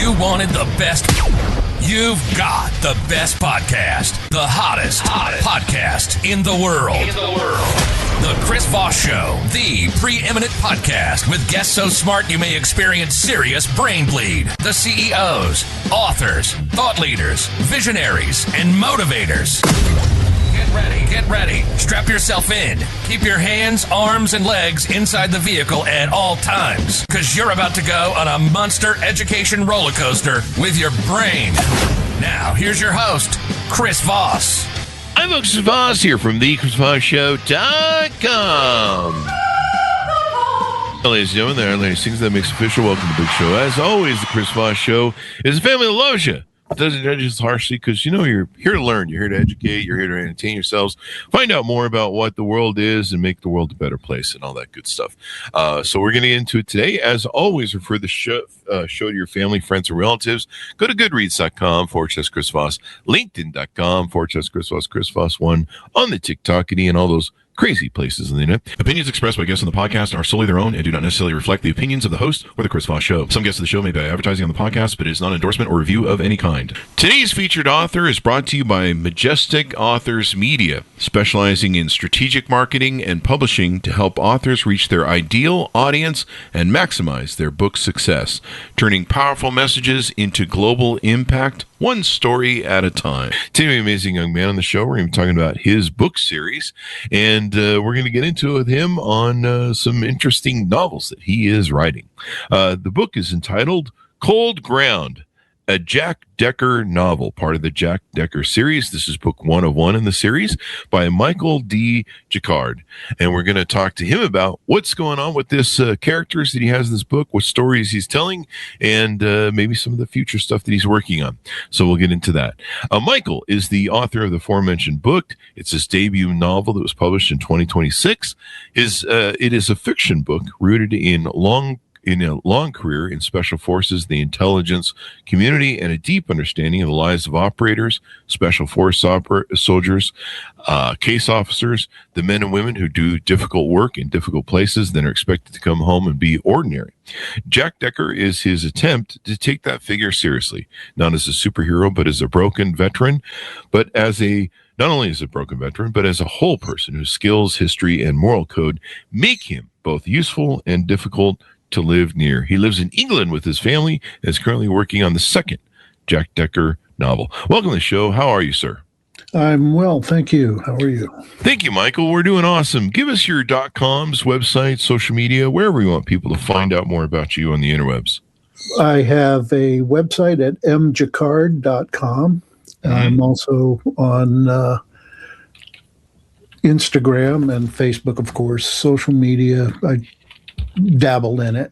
you wanted the best, you've got the best podcast. The hottest podcast in the world. The Chris Voss Show, the preeminent podcast with guests so smart you may experience serious brain bleed. The CEOs, authors, thought leaders, visionaries, and motivators. Get ready. Strap yourself in. Keep your hands, arms, and legs inside the vehicle at all times, because you're about to go on a monster education roller coaster with your brain. Now, here's your host, Chris Voss. I'm Chris Voss here from thechrisvossshow.com. Ladies and gentlemen, there are ladies things that makes official. Welcome to the big show. As always, the Chris Voss Show is a family that loves you. It doesn't judge us harshly because, you know, you're here to learn. You're here to educate. You're here to entertain yourselves. Find out more about what the world is and make the world a better place and all that good stuff. So we're going to get into it today. As always, refer the show to your family, friends, and relatives. Go to goodreads.com/Chris Voss, LinkedIn.com/Chris Voss, Chris Voss1 on the TikTokity and all those crazy places on the internet. Opinions expressed by guests on the podcast are solely their own and do not necessarily reflect the opinions of the host or the Chris Voss Show. Some guests of the show may be advertising on the podcast, but it is not an endorsement or review of any kind. Today's featured author is brought to you by Majestic Authors Media, specializing in strategic marketing and publishing to help authors reach their ideal audience and maximize their book success, turning powerful messages into global impact, one story at a time. Today, we have an amazing young man on the show. We're going to be talking about his book series, and we're going to get into it with him on some interesting novels that he is writing. The book is entitled Cold Ground, a Jack Decker novel, part of the Jack Decker series. This is book 1 of 1 in the series by Michael D. Jacquard. And we're going to talk to him about what's going on with this characters that he has in this book, what stories he's telling, and maybe some of the future stuff that he's working on. So we'll get into that. Michael is the author of the aforementioned book. It's his debut novel that was published in 2026. It is a fiction book rooted in a long career in special forces, the intelligence community, and a deep understanding of the lives of operators, special force soldiers, case officers, the men and women who do difficult work in difficult places, then are expected to come home and be ordinary. Jack Decker is his attempt to take that figure seriously, not as a superhero, but as a broken veteran, not only as a broken veteran, but as a whole person whose skills, history, and moral code make him both useful and difficult to live near. He lives in England with his family and is currently working on the second Jack Decker novel. Welcome to the show. How are you, sir? I'm well, thank you. How are you? Thank you, Michael. We're doing awesome. Give us your .coms, website, social media, wherever you want people to find out more about you on the interwebs. I have a website at mjacquard.com. I'm also on Instagram and Facebook, of course, social media. I dabble in it.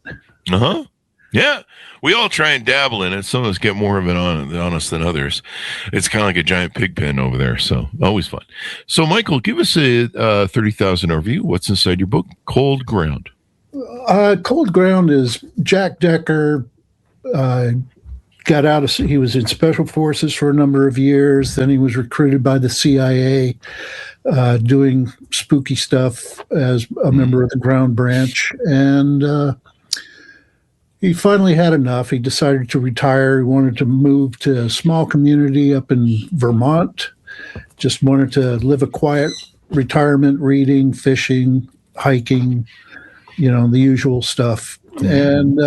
Yeah, we all try and dabble in it. Some of us get more of it on us than others. It's kind of like a giant pig pen over there, so always fun. So, Michael, give us a 30,000 overview. What's inside your book, Cold Ground? Cold Ground is Jack Decker. He was in special forces for a number of years. Then he was recruited by the CIA, doing spooky stuff as a member of the ground branch. And he finally had enough. He decided to retire. He wanted to move to a small community up in Vermont. Just wanted to live a quiet retirement, reading, fishing, hiking, the usual stuff. And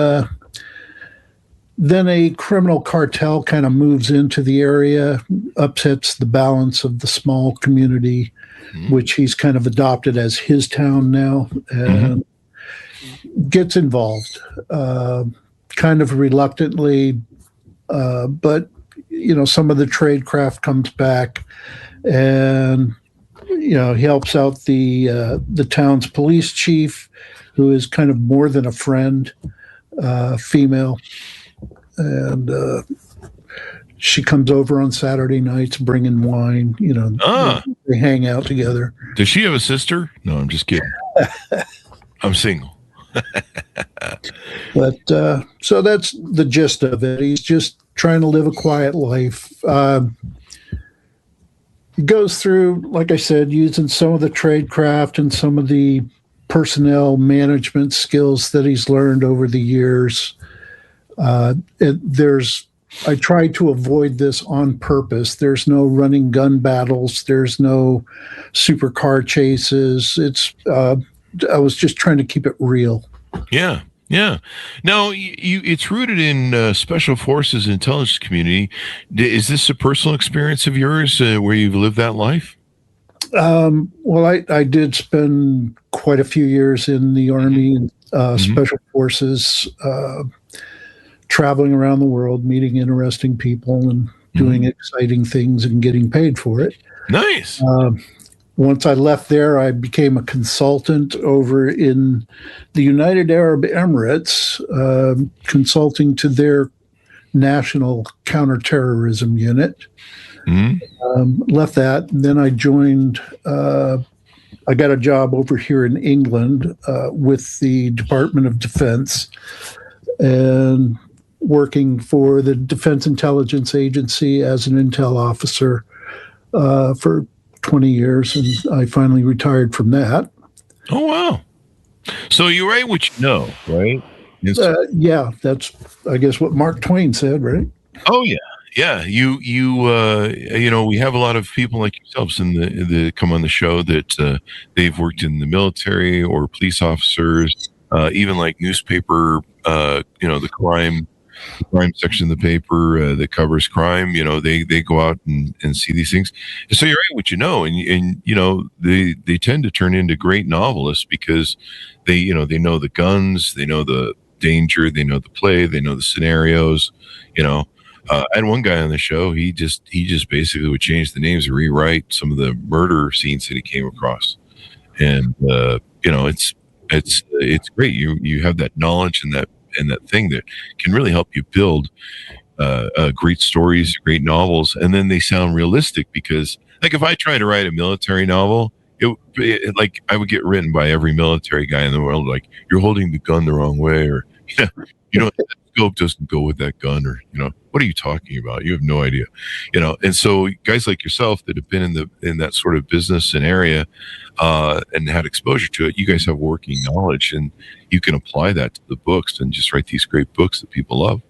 then a criminal cartel kind of moves into the area, upsets the balance of the small community, which he's kind of adopted as his town now, and gets involved, kind of reluctantly, but some of the tradecraft comes back, and he helps out the town's police chief, who is kind of more than a friend, female. And she comes over on Saturday nights bringing wine. They hang out together. Does she have a sister? No, I'm just kidding. I'm single. But so that's the gist of it. He's just trying to live a quiet life. He goes through, like I said, using some of the tradecraft and some of the personnel management skills that he's learned over the years. I try to avoid this on purpose. There's no running gun battles. There's no supercar chases. I was just trying to keep it real. Yeah. Yeah. Now, it's rooted in special forces intelligence community. Is this a personal experience of yours where you've lived that life? Well, I did spend quite a few years in the Army and special forces, traveling around the world, meeting interesting people and doing exciting things and getting paid for it. Nice. Once I left there, I became a consultant over in the United Arab Emirates, consulting to their national counterterrorism unit. Left that, and then I joined. I got a job over here in England with the Department of Defense, and working for the Defense Intelligence Agency as an intel officer for 20 years, and I finally retired from that. Oh, wow. So you write what you know, right? Yeah, that's, I guess, what Mark Twain said, right? Oh, yeah. Yeah. We have a lot of people like yourselves that come on the show that they've worked in the military or police officers, even like newspaper, the crime section of the paper that covers crime. They go out and see these things. And so you write what you know, and they tend to turn into great novelists because they know the guns, they know the danger, they know the play, they know the scenarios. I had one guy on the show. He just basically would change the names and rewrite some of the murder scenes that he came across, and it's great. You have that knowledge and that thing that can really help you build great stories, great novels, and then they sound realistic. Because, like, if I try to write a military novel, it like I would get written by every military guy in the world, like, you're holding the gun the wrong way, or that scope doesn't go with that gun, or what are you talking about? You have no idea, And so guys like yourself that have been in that sort of business and area and had exposure to it, you guys have working knowledge, and you can apply that to the books and just write these great books that people love.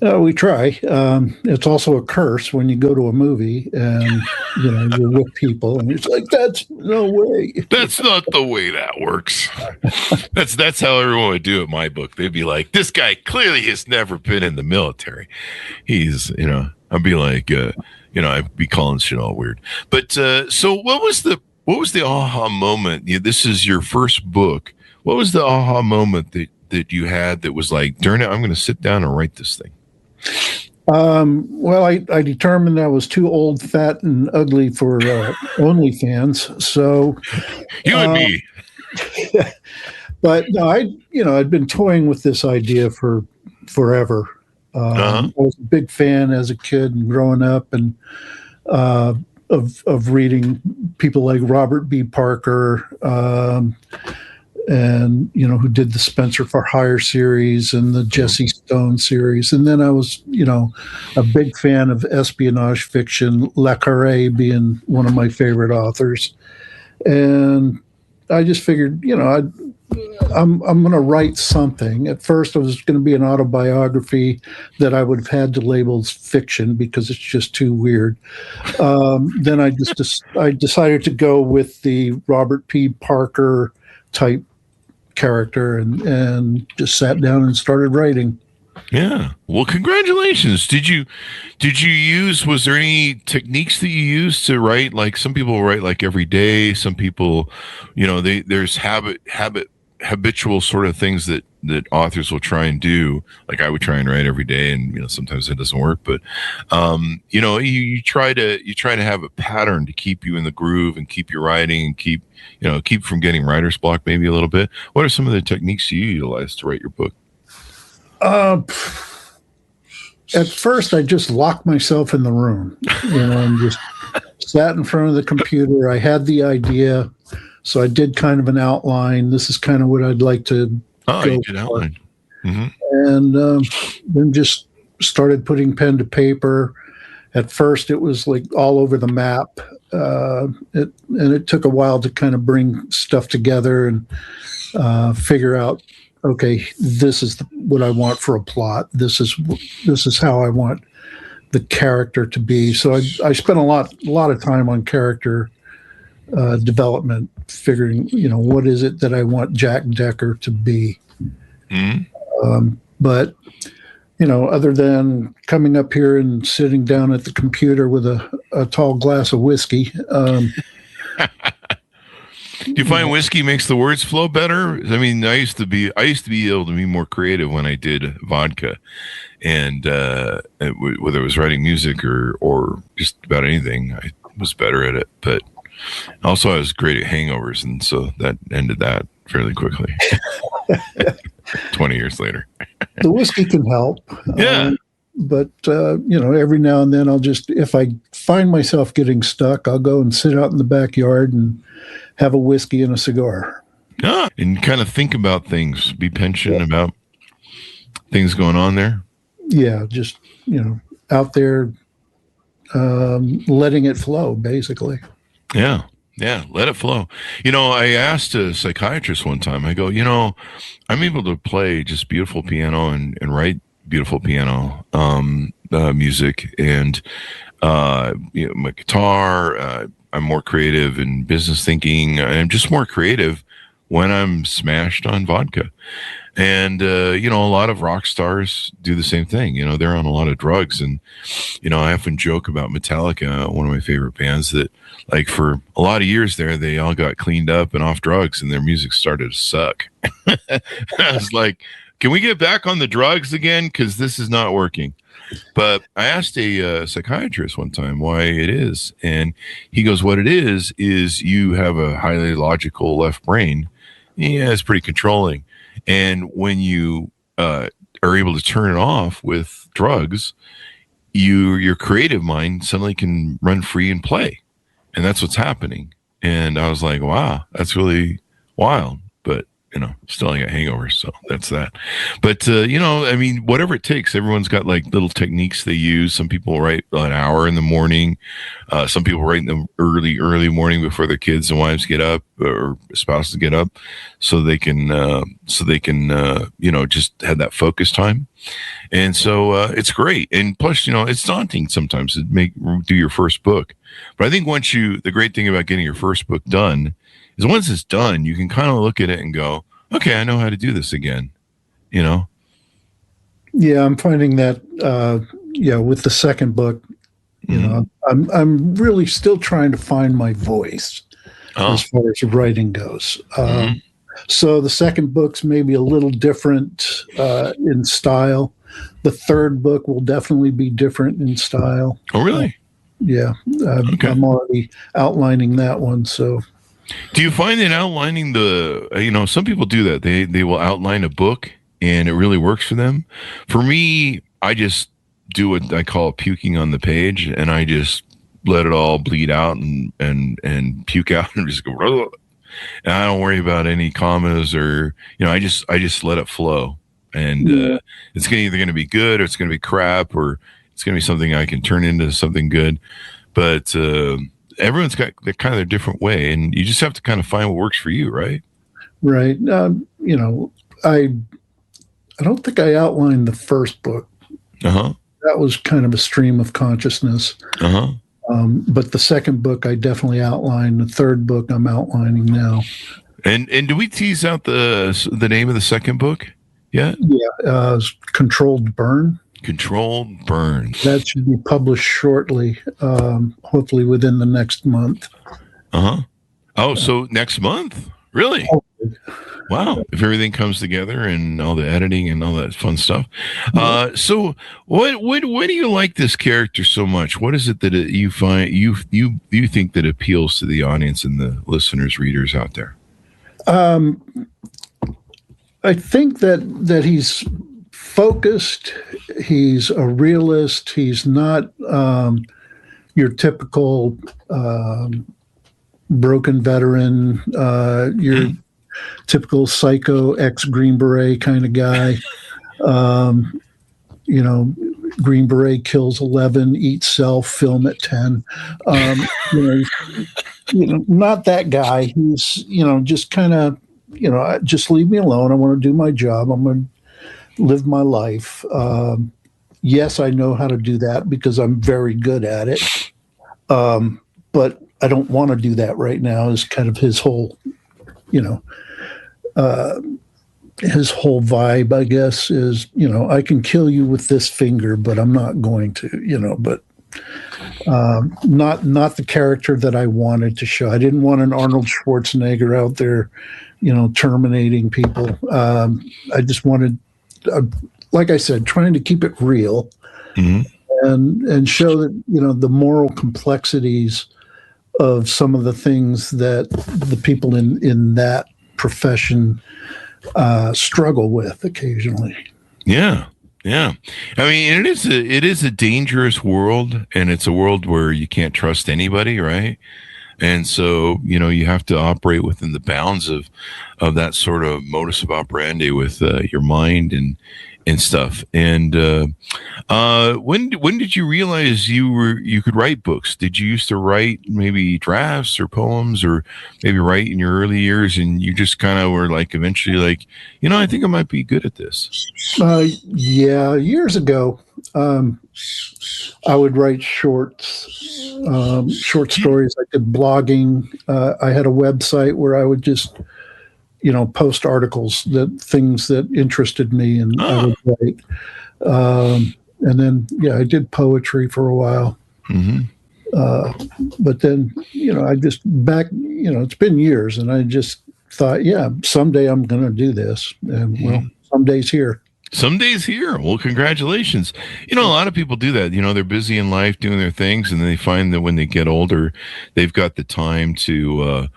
We try. It's also a curse when you go to a movie and you're with people and it's like, that's no way. That's not the way that works. That's how everyone would do it. My book, they'd be like, this guy clearly has never been in the military. He's, I'd be like, I'd be calling shit all weird. But so what was the aha moment? This is your first book. What was the aha moment that you had that was like, darn it, I'm going to sit down and write this thing? Well, I determined I was too old, fat, and ugly for OnlyFans. So you and me. But no, I'd been toying with this idea for forever. I was a big fan as a kid and growing up, and of reading people like Robert B. Parker, and who did the Spencer for Hire series and the Jesse Stone series. And then I was, a big fan of espionage fiction, Le Carre being one of my favorite authors. And I just figured, I'm going to write something. At first, it was going to be an autobiography that I would have had to label as fiction because it's just too weird. Then I decided to go with the Robert P. Parker type character and just sat down and started writing. Yeah. Well, congratulations. Did you use, was there any techniques that you used to write? Like, some people write like every day. Some people, there's habitual sort of things that authors will try and do. Like, I would try and write every day, and sometimes it doesn't work, but you try to have a pattern to keep you in the groove and keep you writing and keep from getting writer's block maybe a little bit. What are some of the techniques you utilize to write your book? At first, I just locked myself in the room, and just sat in front of the computer. I had the idea, so I did kind of an outline. This is kind of what I'd like to. Oh, you did outline. Mm-hmm. And then just started putting pen to paper. At first, it was like all over the map. It took a while to kind of bring stuff together and figure out okay, this is what I want for a plot. This is how I want the character to be. So I spent a lot of time on character development, figuring, what is it that I want Jack Decker to be. But other than coming up here and sitting down at the computer with a tall glass of whiskey. Do you find whiskey makes the words flow better? I mean, I used to be able to be more creative when I did vodka, and whether it was writing music or just about anything, I was better at it. But also, I was great at hangovers, and so that ended that fairly quickly. 20 years later. The whiskey can help. Yeah. But every now and then if I find myself getting stuck, I'll go and sit out in the backyard and have a whiskey and a cigar. And kind of think about things, be pensioned about things going on there. Yeah, just, out there letting it flow, basically. Yeah, let it flow. I asked a psychiatrist one time, I go, I'm able to play just beautiful piano and write beautiful piano music, and my guitar. I'm more creative in business thinking. I'm just more creative when I'm smashed on vodka. And a lot of rock stars do the same thing. They're on a lot of drugs, and I often joke about Metallica, one of my favorite bands, that like for a lot of years there, they all got cleaned up and off drugs, and their music started to suck. I was like, can we get back on the drugs again? Because this is not working. But I asked a psychiatrist one time why it is. And he goes, what it is you have a highly logical left brain. Yeah, it's pretty controlling. And when you are able to turn it off with drugs, your creative mind suddenly can run free and play. And that's what's happening. And I was like, wow, that's really wild. But still I got hangovers, so that's that. But whatever it takes, everyone's got like little techniques they use. Some people write an hour in the morning. Some people write in the early morning before their kids and wives get up or spouses get up, so they can just have that focus time. And so it's great. And plus, it's daunting sometimes to do your first book. But I think the great thing about getting your first book done is once it's done, you can kind of look at it and go, okay, I know how to do this again, Yeah, I'm finding that, with the second book, I'm really still trying to find my voice as far as writing goes. So the second book's maybe a little different in style. The third book will definitely be different in style. Oh, really? Yeah. Okay. I'm already outlining that one, so... Do you find that outlining some people do that. They will outline a book and it really works for them. For me, I just do what I call puking on the page, and I just let it all bleed out and puke out and just go, and I don't worry about any commas or, I just let it flow. And it's either going to be good or it's going to be crap, or it's going to be something I can turn into something good. But, everyone's got their different way, and you just have to kind of find what works for you, right? Right. I don't think I outlined the first book. That was kind of a stream of consciousness. But the second book I definitely outlined. The third book I'm outlining now. And do we tease out the name of the second book yet? Yeah, Controlled Burn. Controlled Burn. That should be published shortly, hopefully within the next month. Oh, so next month? Really? Wow. If everything comes together and all the editing and all that fun stuff. So what do you like this character so much? What is it that you find you think that appeals to the audience and the listeners, readers out there? I think that he's focused. He's a realist. He's not your typical broken veteran, your typical psycho ex-Green Beret kind of guy. Green Beret kills 11, eats self, film at 10. Not that guy. He's, just kind of just leave me alone. I want to do my job. I'm going to live my life. Yes, I know how to do that because I'm very good at it. But I don't want to do that right now is kind of his whole, his whole vibe, I guess, is, I can kill you with this finger, but I'm not going to, but not the character that I wanted to show. I didn't want an Arnold Schwarzenegger out there, terminating people. I just wanted, like I said, trying to keep it real and show that, the moral complexities of some of the things that the people in that profession struggle with occasionally. Yeah. Yeah. I mean, it is a dangerous world, and it's a world where you can't trust anybody, right? And so, you have to operate within the bounds of that sort of modus operandi with your mind and stuff. And when did you realize you could write books? Did you used to write maybe drafts or poems, or maybe write in your early years, and you just kind of were like eventually like, I think I might be good at this? Yeah, years ago, I would write short stories. I did blogging. I had a website where I would just post articles, things that interested me, and I would write. And then, I did poetry for a while. But then, I just it's been years, and I just thought, someday I'm going to do this. And well, someday's here. Someday's here. Well, congratulations. A lot of people do that. They're busy in life doing their things, and they find that when they get older, they've got the time to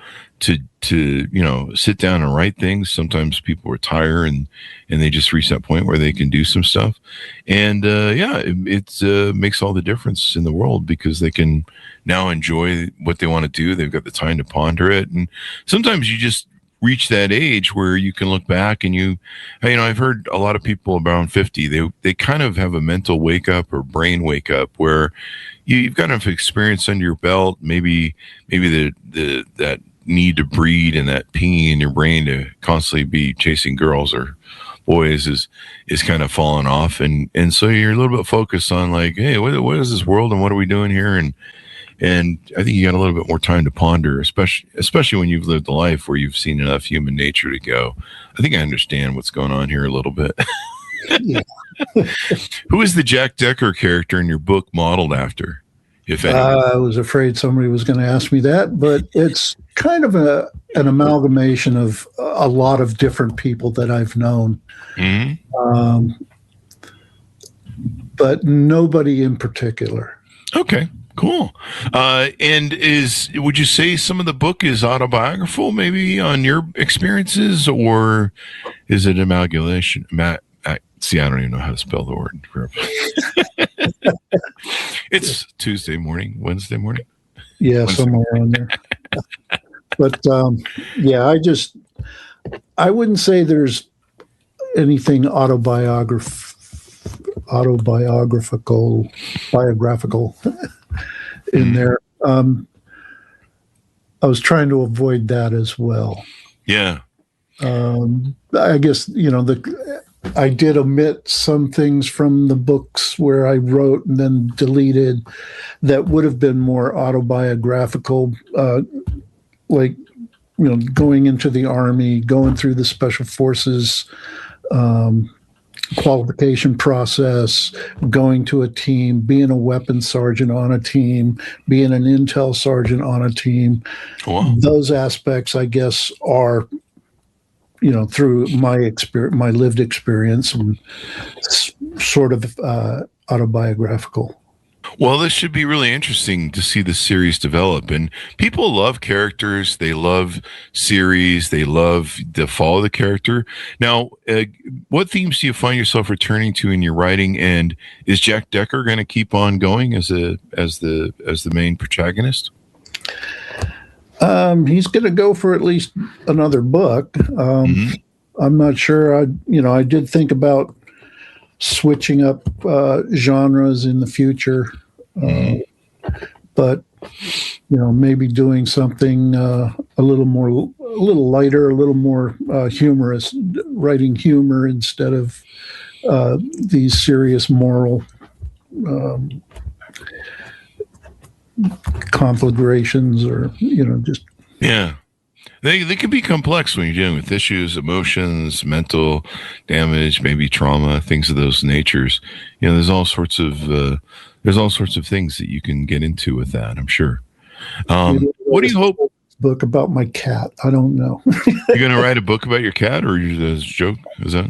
sit down and write things. Sometimes people retire and they just reach that point where they can do some stuff. And it makes all the difference in the world because they can now enjoy what they want to do. They've got the time to ponder it. And sometimes you just reach that age where you can look back and I've heard a lot of people around 50, they kind of have a mental wake up or brain wake up where you've got enough experience under your belt, maybe that need to breed and that ping in your brain to constantly be chasing girls or boys is kind of falling off, and so you're a little bit focused on like, hey, what is this world and what are we doing here, and I think you got a little bit more time to ponder, especially when you've lived a life where you've seen enough human nature to go, I think I understand what's going on here a little bit. Who is the Jack Decker character in your book modeled after, if any? I was afraid somebody was going to ask me that, but it's kind of an amalgamation of a lot of different people that I've known. But nobody in particular. Okay. Cool. And would you say some of the book is autobiographical, maybe on your experiences, or is it amalgamation? See, I don't even know how to spell the word. It's Tuesday morning, Wednesday morning. Yeah, somewhere in there. But I wouldn't say there's anything biographical in there. I was trying to avoid that as well. Yeah. I guess, I did omit some things from the books where I wrote and then deleted that would have been more autobiographical, like, going into the Army, going through the Special Forces qualification process, going to a team, being a weapons sergeant on a team, being an intel sergeant on a team. Wow. Those aspects, I guess, are, through my lived experience, and sort of autobiographical. Well, this should be really interesting to see the series develop. And people love characters. They love series. They love to follow the character. Now, what themes do you find yourself returning to in your writing? And is Jack Decker going to keep on going as the main protagonist? He's going to go for at least another book. I'm not sure. I did think about switching up genres in the future, but maybe doing something a little lighter, a little more humorous, writing humor instead of these serious moral conflagrations, or just They can be complex when you're dealing with issues, emotions, mental damage, maybe trauma, things of those natures. There's all sorts of things that you can get into with that, I'm sure. What do you hope? Book about my cat. I don't know. You're going to write a book about your cat, or you just joke? Is that?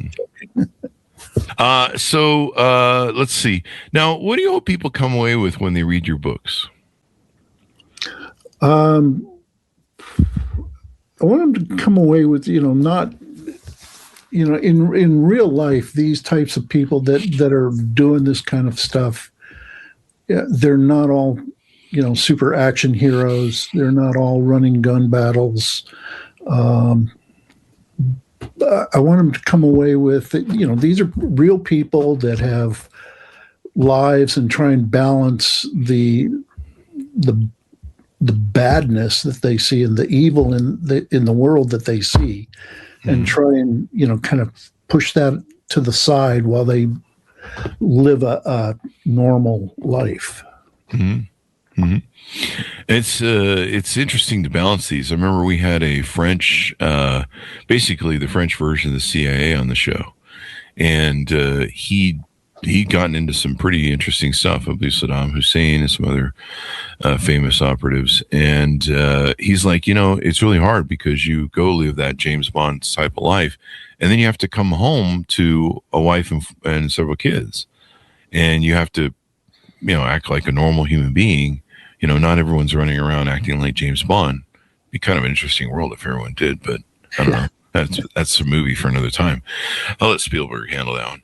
Let's see. Now, what do you hope people come away with when they read your books? I want them to come away with, not, in real life, these types of people that are doing this kind of stuff, they're not all, super action heroes. They're not all running gun battles. I want them to come away with, these are real people that have lives and try and balance the badness that they see and the evil in the world that they see, and try and kind of push that to the side while they live a normal life. Mm-hmm. Mm-hmm. It's interesting to balance these. I remember we had a French, basically the French version of the CIA on the show, and he'd gotten into some pretty interesting stuff, I believe Saddam Hussein and some other famous operatives. And he's like, it's really hard because you go live that James Bond type of life, and then you have to come home to a wife and several kids, and you have to, act like a normal human being. Not everyone's running around acting like James Bond. It'd be kind of an interesting world if everyone did, but I don't know. That's a movie for another time. I'll let Spielberg handle that one.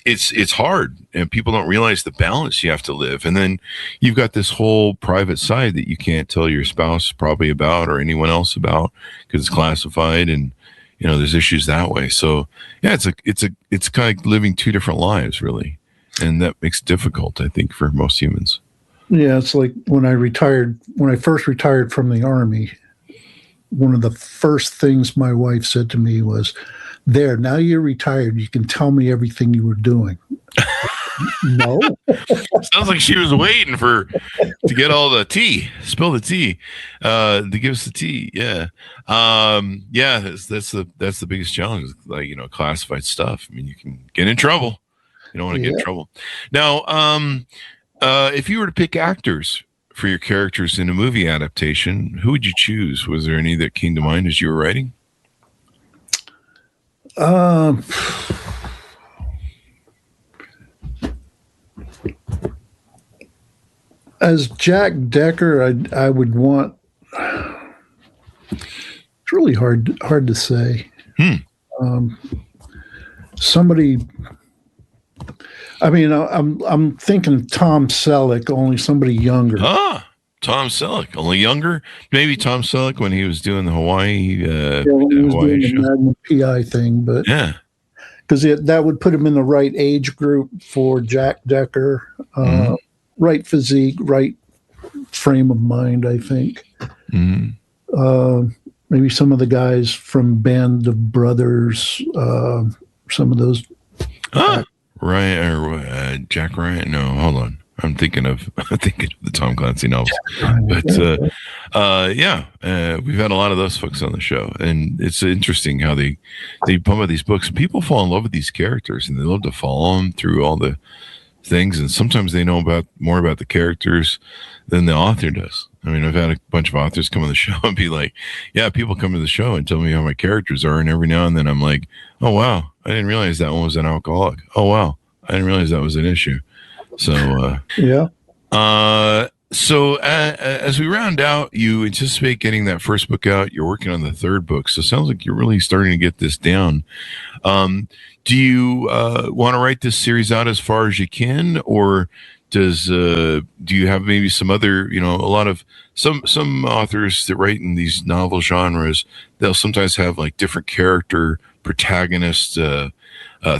It's hard, and people don't realize the balance you have to live. And then you've got this whole private side that you can't tell your spouse probably about, or anyone else about, because it's classified, and there's issues that way. So yeah, it's kind of living two different lives, really, and that makes it difficult, I think, for most humans. Yeah, it's like when I first retired from the Army. One of the first things my wife said to me was, "There, now you're retired, you can tell me everything you were doing." No. Sounds like she was waiting to get all the tea, spill the tea, to give us the tea. Yeah. That's the biggest challenge, like, classified stuff. I mean, you can get in trouble. You don't want to get in trouble. Now, if you were to pick actors for your characters in a movie adaptation, who would you choose? Was there any that came to mind as you were writing? As Jack Decker, I would want. It's really hard to say. Somebody. I mean, I'm thinking Tom Selleck, only somebody younger. Tom Selleck, only younger. Maybe Tom Selleck when he was doing the Hawaii, when he was doing the Magnum PI thing, but yeah, because that would put him in the right age group for Jack Decker, right physique, right frame of mind, I think. Maybe some of the guys from Band of Brothers, some of those. Ryan or Jack Ryan? No, hold on. I'm thinking of the Tom Clancy novels. But we've had a lot of those folks on the show, and it's interesting how they pump out these books. People fall in love with these characters, and they love to follow them through all the things. And sometimes they know more about the characters than the author does. I mean, I've had a bunch of authors come on the show and be like, "Yeah, people come to the show and tell me how my characters are," and every now and then I'm like, "Oh wow, I didn't realize that one was an alcoholic. Oh wow, I didn't realize that was an issue." So yeah. So as we round out, you anticipate getting that first book out. You're working on the third book, so it sounds like you're really starting to get this down. Do you want to write this series out as far as you can, or do you have maybe some other, a lot of some authors that write in these novel genres, they'll sometimes have like different character protagonists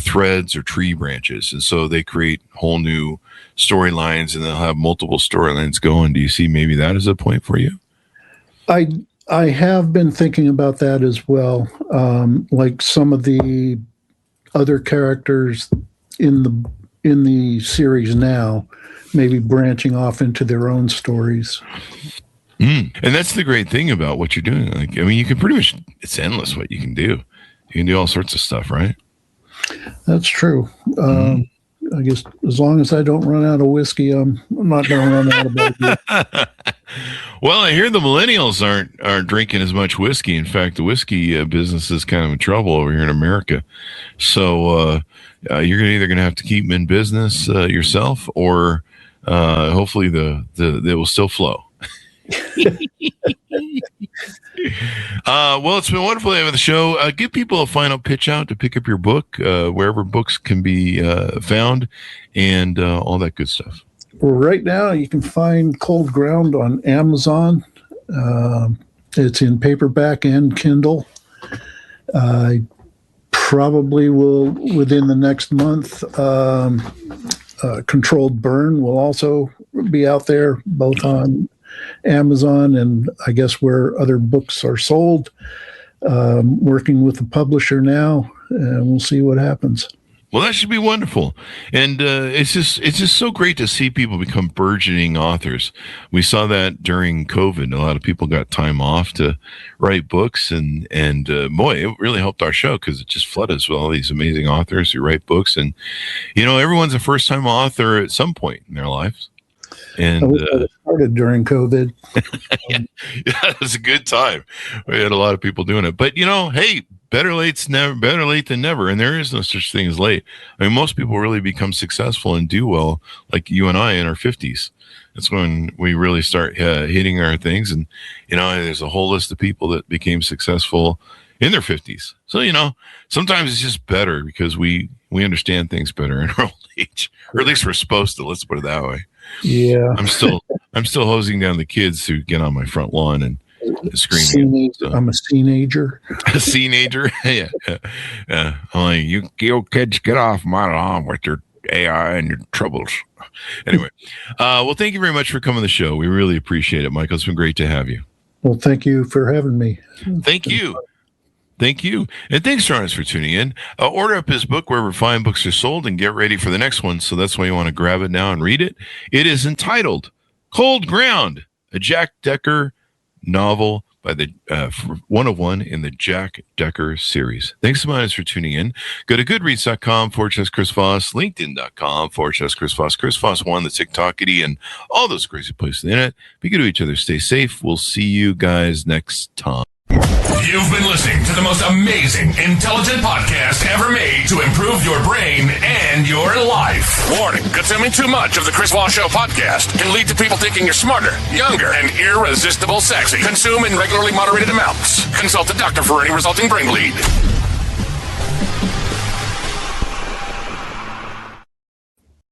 threads or tree branches. And so they create whole new storylines, and they'll have multiple storylines going. Do you see maybe that as a point for you? I have been thinking about that as well. Like some of the other characters in the series now, maybe branching off into their own stories. And that's the great thing about what you're doing. Like, I mean, you can pretty much, it's endless what you can do. You can do all sorts of stuff, right? That's true. I guess as long as I don't run out of whiskey, I'm not going to run out of whiskey. Well, I hear the millennials aren't drinking as much whiskey. In fact, the whiskey business is kind of in trouble over here in America. So you're either going to have to keep them in business yourself, or hopefully they will still flow. Well, it's been wonderful having the show. Give people a final pitch out to pick up your book, wherever books can be found, and all that good stuff. Well, right now you can find Cold Ground on Amazon. It's in paperback and Kindle. I probably will, within the next month, Controlled Burn will also be out there, both on Amazon and I guess where other books are sold. Working with the publisher now, and we'll see what happens. Well, that should be wonderful. And it's just so great to see people become burgeoning authors. We saw that during COVID. A lot of people got time off to write books, and boy, it really helped our show because it just flooded us with all these amazing authors who write books. And, you know, everyone's a first-time author at some point in their lives. And it started during COVID. yeah, it was a good time. We had a lot of people doing it. But, you know, hey, better late than never. And there is no such thing as late. I mean, most people really become successful and do well, like you and I in our 50s. That's when we really start hitting our things. And, you know, there's a whole list of people that became successful in their 50s. So, you know, sometimes it's just better because we understand things better in our old age, or at least we're supposed to. Let's put it that way. Yeah. I'm still hosing down the kids who get on my front lawn and screaming. I'm a teenager. A teenager? Yeah. I'm like, you kids, get off my lawn with your AI and your troubles. Anyway, well, thank you very much for coming on the show. We really appreciate it, Michael. It's been great to have you. Well, thank you for having me. Thank you. Thank you. And thanks, Jarnis, for tuning in. Order up his book wherever fine books are sold and get ready for the next one. So that's why you want to grab it now and read it. It is entitled Cold Ground, a Jack Decker novel by the one of one in the Jack Decker series. Thanks so much for tuning in. Go to goodreads.com/Chris Voss, LinkedIn.com/Chris Voss, Chris Voss 1, the TikTokity, and all those crazy places in the internet. Be good to each other. Stay safe. We'll see you guys next time. You've been listening to the most amazing, intelligent podcast ever made to improve your brain and your life. Warning, consuming too much of the Chris Voss Show podcast can lead to people thinking you're smarter, younger, and irresistible sexy. Consume in regularly moderated amounts. Consult a doctor for any resulting brain bleed.